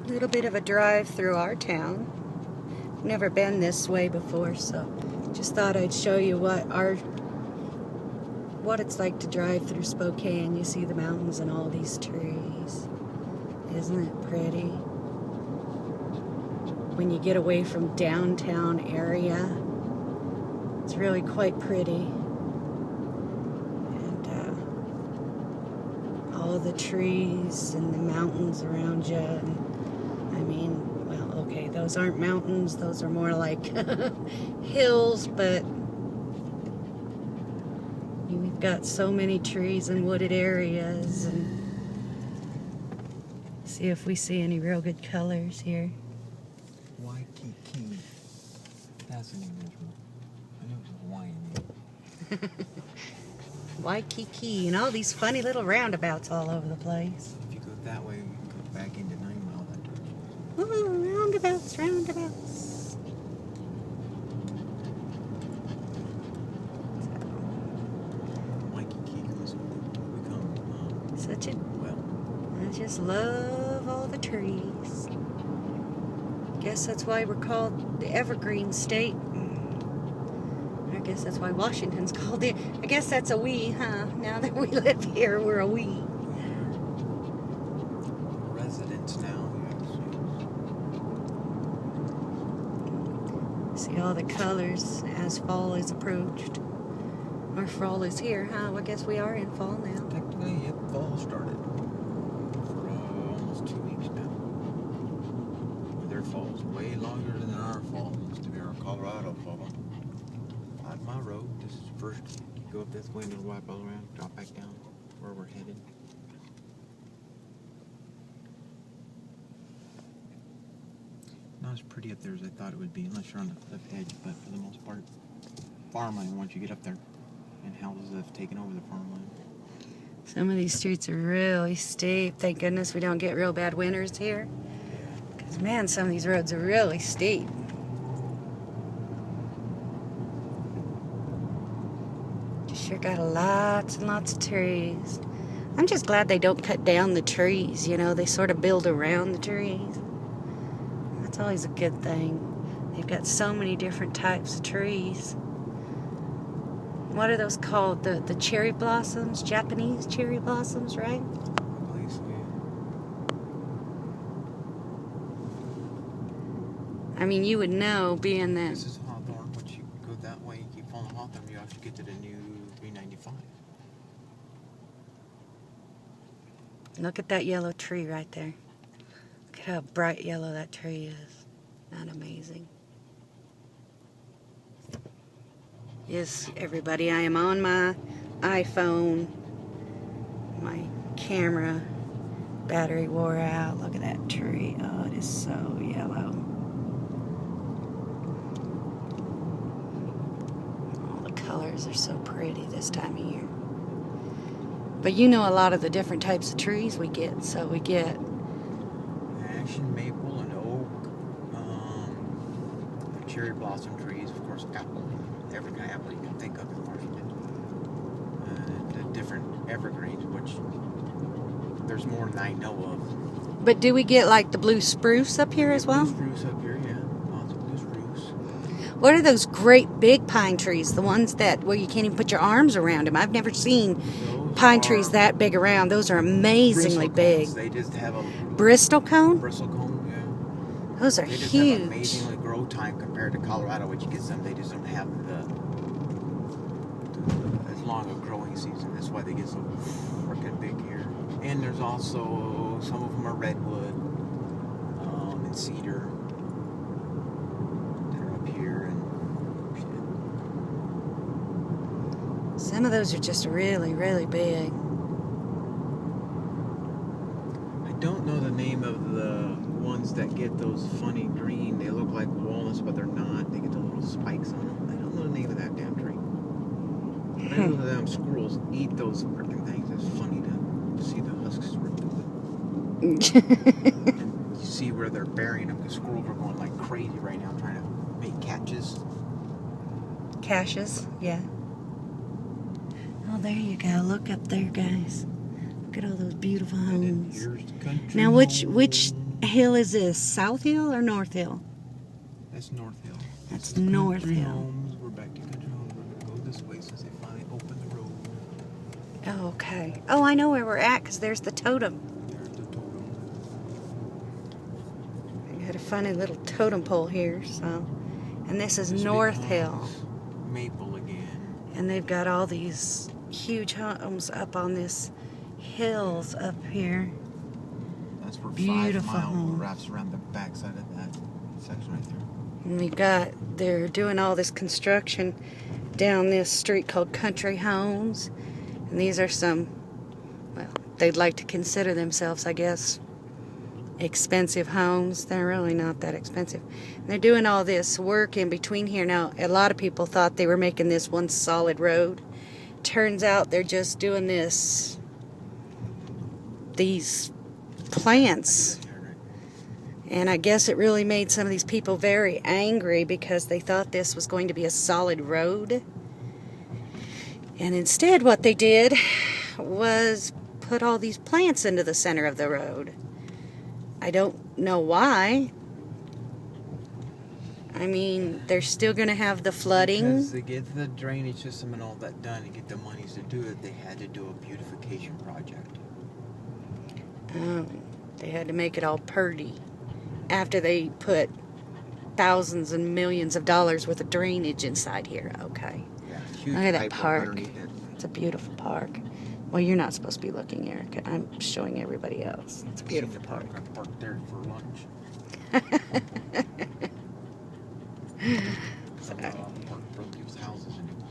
Little bit of a drive through our town. Never been this way before, so just thought I'd show you what it's like to drive through Spokane. You see the mountains and all these trees. Isn't it pretty? When you get away from downtown area, it's really quite pretty. And all the trees and the mountains around you. And, I mean, well, okay, those aren't mountains, those are more like hills, but we've got so many trees and wooded areas. And see if we see any real good colors here. Waikiki. That's an English one. I know it's a Hawaiian name. Waikiki, and all these funny little roundabouts all over the place. If you go that way, you can go back into 9 Mile that direction. Ooh, roundabouts, roundabouts. Waikiki has become Such a, well. I just love all the trees. Guess that's why we're called the Evergreen State. I guess that's why Washington's called it. I guess that's a we, huh? Now that we live here, we're a we. Residents now, yes. See all the colors as fall is approached. Or fall is here, huh? Well, I guess we are in fall now. Technically, yep, fall started for almost 2 weeks now. Their fall's way longer than our fall. It used to be our Colorado fall. 5 Mile Road. This is first. Go up this way and then wipe all around, drop back down where we're headed. Not as pretty up there as I thought it would be, unless you're on the cliff edge, but for the most part, farmland once you get up there. And houses have taken over the farmland. Some of these streets are really steep. Thank goodness we don't get real bad winters here. Because, man, some of these roads are really steep. Sure got lots and lots of trees. I'm just glad they don't cut down the trees, you know. They sort of build around the trees. That's always a good thing. They've got so many different types of trees. What are those called? The cherry blossoms? Japanese cherry blossoms, right? I believe so, yeah. I mean, you would know, being that... This is Hawthorne. Once you go that way and keep following Hawthorne, you actually get to the new 395. Look at that yellow tree right there. Look at how bright yellow that tree is. Isn't that amazing? Yes, everybody, I am on my iPhone. My camera battery wore out. Look at that tree. Oh, it is so yellow. All the colors are so pretty this time of year. But you know a lot of the different types of trees we get. So we get Ash and maple and oak, cherry blossom trees, of course, apple. Every kind of apple you can think of, course. The different evergreens, which there's more than I know of. But do we get like the blue spruce up here as well? Blue spruce up here, yeah. Lots of blue spruce. What are those great big pine trees? The ones that where you can't even put your arms around them. I've never seen pine trees that big around. Those are amazingly big. They just have a Bristol cone? bristle cone, yeah. Those are They just huge. have amazingly grow time compared to Colorado, which gets them. They just don't have as long a growing season. That's why they get so freaking big here. And there's also some of them are redwood and cedar that are up here and shit. Some of those are just really, really big. I don't know the name of the ones that get those funny green. They look like walnuts, but they're not. They get the little spikes on them. I don't know the name of that damn tree. But I know the damn squirrels eat those freaking things. It's funny to see the husks ripped open. And you see where they're burying them. The squirrels are going like crazy right now trying to make catches. Caches, yeah. Oh, there you go. Look up there, guys. Look at all those beautiful homes. Here's the country Now, which home. hill is this? South Hill or North Hill? That's North Hill. That's This is North Country Hill. Homes. We're back to Country Homes. We're gonna go this way since they finally opened the road. Oh, okay. Oh, I know where we're at because there's the totem. There's the totem. We got a funny little totem pole here, so. And this is This North big Hill. house, Maple again. And they've got all these huge homes up on this hills up here. That's where Beautiful 5 Mile homes. wraps around the backside of that section right there. And they're doing all this construction down this street called Country Homes. And these are some, well, they'd like to consider themselves, I guess, expensive homes. They're really not that expensive. And they're doing all this work in between here. Now, a lot of people thought they were making this one solid road. Turns out they're just doing these plants. And I guess it really made some of these people very angry because they thought this was going to be a solid road. And instead what they did was put all these plants into the center of the road. I don't know why. I mean, they're still going to have the flooding. Because to get the drainage system and all that done and get the monies to do it, they had to do a beautification project. They had to make it all purty after they put thousands and millions of dollars worth of drainage inside here. Okay. Yeah, huge Look at that pipe park. underneath it. It's a beautiful park. Well, you're not supposed to be looking, Erica. I'm showing everybody else. It's a beautiful park. I parked there for lunch. So I'm not allowed to park in front of people's houses anymore.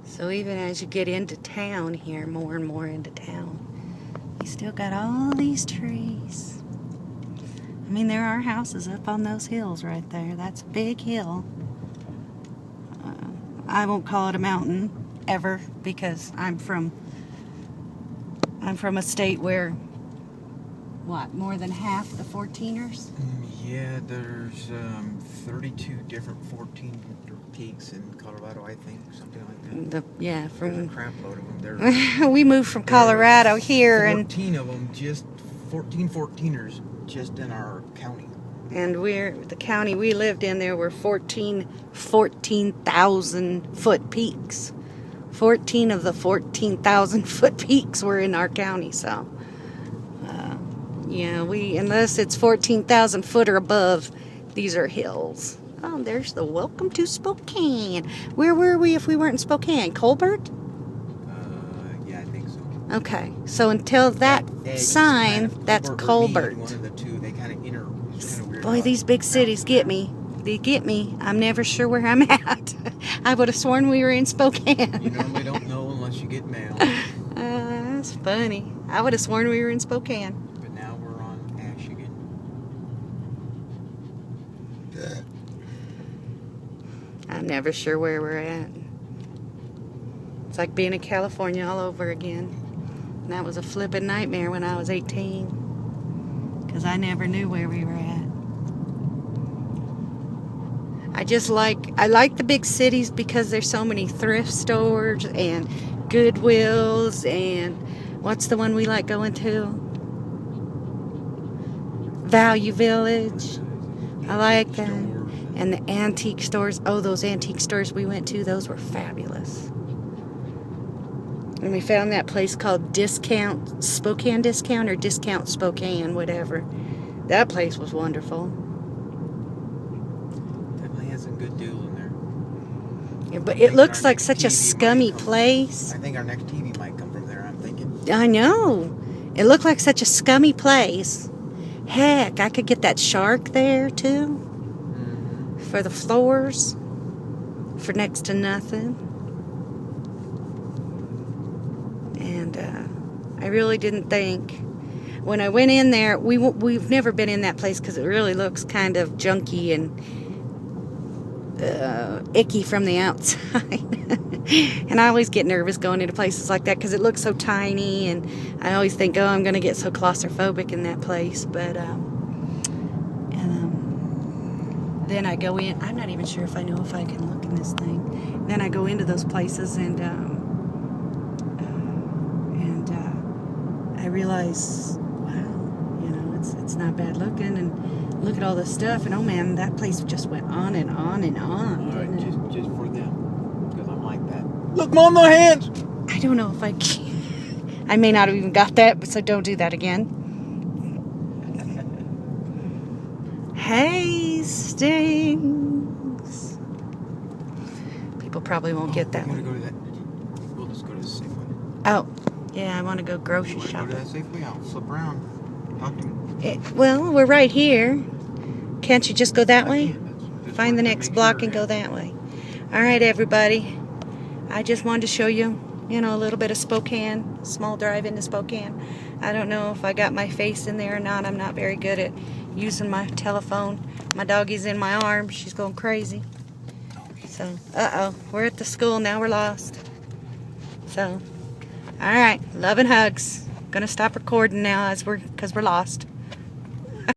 So even as you get into town here, more and more into town, you still got all these trees. I mean, there are houses up on those hills right there. That's a big hill. I won't call it a mountain ever because I'm from a state where, what, more than half the 14ers? Yeah, there's 32 different 14 peaks in Colorado, I think, something like that. Yeah, There's a from crap load of them. we moved from Colorado here, and 14 of them, just 14ers just in our county. And the county we lived in, there were 14,000 foot peaks. 14 of the 14,000 foot peaks were in our county, so yeah, unless it's 14,000 foot or above, these are hills. Oh, there's the Welcome to Spokane. Where were we if we weren't in Spokane? Colbert? Yeah, I think so. Okay, so until that sign, that's Colbert. One of the two, they kind of it's kind of weird. Boy, these big cities get me. They get me. I'm never sure where I'm at. I would have sworn we were in Spokane. You normally don't know unless you get mail. That's funny. I would have sworn we were in Spokane. But now we're on Ashigan. I'm never sure where we're at. It's like being in California all over again. And that was a flippin' nightmare when I was 18. Because I never knew where we were at. I like the big cities because there's so many thrift stores and Goodwills and what's the one we like going to? Value Village. I like that. And the antique stores. Oh, those antique stores we went to, those were fabulous. And we found that place called Spokane Discount or Discount Spokane, whatever. That place was wonderful. Definitely has some good deal in there. Yeah, but it looks like such a scummy place. I think our next TV might come from there, I'm thinking. I know. It looked like such a scummy place. Heck, I could get that shark there too. Mm-hmm. For the floors. For next to nothing. And I really didn't think. When I went in there, we've never been in that place because it really looks kind of junky and icky from the outside. And I always get nervous going into places like that because it looks so tiny, and I always think, oh, I'm going to get so claustrophobic in that place. But then I go in. I'm not even sure if I know if I can look in this thing. Then I go into those places and I realize, wow, you know, it's not bad looking, and look at all this stuff, and oh man, that place just went on and on and on. All right, didn't it? just for them, because I'm like that. Look, Mom, no hands. I don't know if I can. I may not have even got that, but so don't do that again. Hastings. People probably won't get that We're one. gonna go to that. We'll just go to the Safeway. Oh, yeah, I want to go grocery You wanna shopping. go to that Safeway? I'll flip around. Talk to me. Well, we're right here. Can't you just go that way? I can't. Just Find the wanted to next make block sure, and go yeah. that way. All right, everybody. I just wanted to show you, you know, a little bit of Spokane, small drive into Spokane. I don't know if I got my face in there or not. I'm not very good at using my telephone. My doggy's in my arms. She's going crazy. So, uh-oh, we're at the school now. We're lost. So, all right, love and hugs. Gonna stop recording now because we're lost.